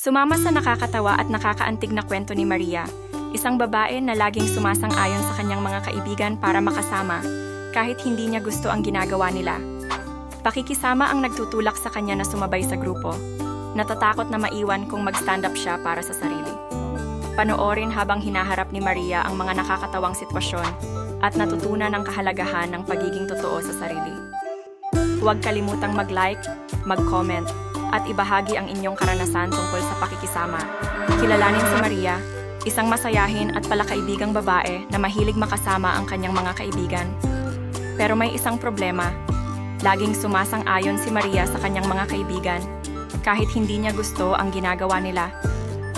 Sumama sa nakakatawa at nakakaantig na kwento ni Maria, isang babae na laging sumasang-ayon sa kanyang mga kaibigan para makasama, kahit hindi niya gusto ang ginagawa nila. Pakikisama ang nagtutulak sa kanya na sumabay sa grupo. Natatakot na maiwan kung mag-stand up siya para sa sarili. Panoorin habang hinaharap ni Maria ang mga nakakatawang sitwasyon at natutunan ang kahalagahan ng pagiging totoo sa sarili. Huwag kalimutang mag-like, mag-comment, at ibahagi ang inyong karanasan tungkol sa pakikisama. Kilalanin si Maria, isang masayahin at palakaibigang babae na mahilig makasama ang kanyang mga kaibigan. Pero may isang problema. Laging sumasang-ayon si Maria sa kanyang mga kaibigan, kahit hindi niya gusto ang ginagawa nila.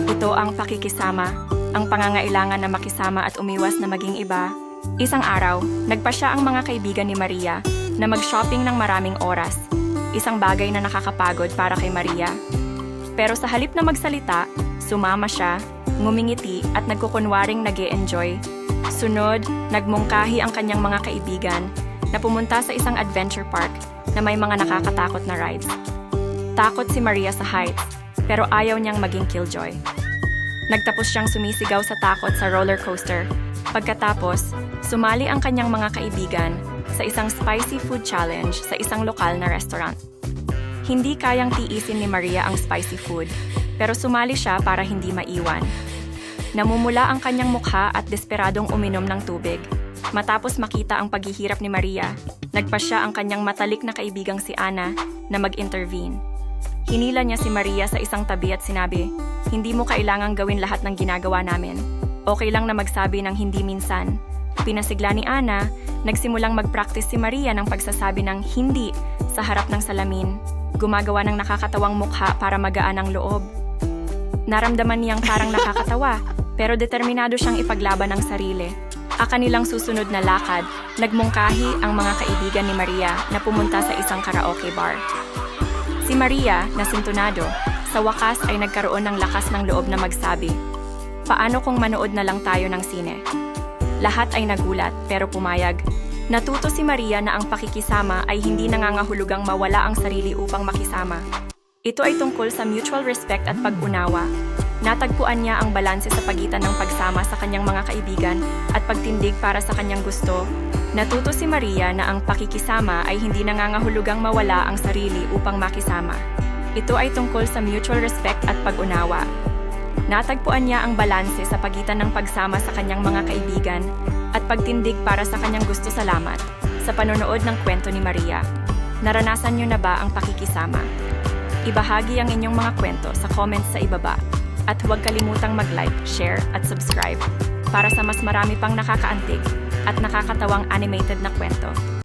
Ito ang pakikisama, ang pangangailangan na makisama at umiwas na maging iba. Isang araw, nagpasya ang mga kaibigan ni Maria na mag-shopping ng maraming oras. Isang bagay na nakakapagod para kay Maria. Pero sa halip na magsalita, sumama siya, ngumingiti at nagkukunwaring nag-e-enjoy. Sunod, nagmungkahi ang kanyang mga kaibigan na pumunta sa isang adventure park na may mga nakakatakot na rides. Takot si Maria sa heights, pero ayaw niyang maging killjoy. Nagtapos siyang sumisigaw sa takot sa roller coaster. Pagkatapos, sumali ang kanyang mga kaibigan sa isang spicy food challenge sa isang lokal na restaurant. Hindi kayang tiisin ni Maria ang spicy food, pero sumali siya para hindi maiwan. Namumula ang kanyang mukha at desperadong uminom ng tubig. Matapos makita ang paghihirap ni Maria, nagpasya ang kanyang matalik na kaibigang si Ana na mag-intervene. Hinila niya si Maria sa isang tabi at sinabi, "Hindi mo kailangang gawin lahat ng ginagawa namin. Okay lang na magsabi ng hindi minsan." Pinasigla ni Ana, nagsimulang mag-practice si Maria ng pagsasabi ng hindi sa harap ng salamin, gumagawa ng nakakatawang mukha para magaan ang loob. Naramdaman niyang parang nakakatawa, pero determinado siyang ipaglaban ang sarili. Ang kanilang susunod na lakad, nagmungkahi ang mga kaibigan ni Maria na pumunta sa isang karaoke bar. Si Maria, na sintunado, sa wakas ay nagkaroon ng lakas ng loob na magsabi, "Paano kung manood na lang tayo ng sine?" Lahat ay nagulat pero pumayag. Natuto si Maria na ang pakikisama ay hindi nangangahulugang mawala ang sarili upang makisama. Ito ay tungkol sa mutual respect at pag-unawa. Natagpuan niya ang balanse sa pagitan ng pagsama sa kanyang mga kaibigan at pagtindig para sa kanyang gusto. Natuto si Maria na ang pakikisama ay hindi nangangahulugang mawala ang sarili upang makisama. Ito ay tungkol sa mutual respect at pag-unawa. Natagpuan niya ang balanse sa pagitan ng pagsama sa kanyang mga kaibigan at pagtindig para sa kanyang gusto. Salamat sa panonood ng kwento ni Maria. Naranasan niyo na ba ang pakikisama? Ibahagi ang inyong mga kwento sa comments sa ibaba. At huwag kalimutang mag-like, share at subscribe para sa mas marami pang nakakaantig at nakakatawang animated na kwento.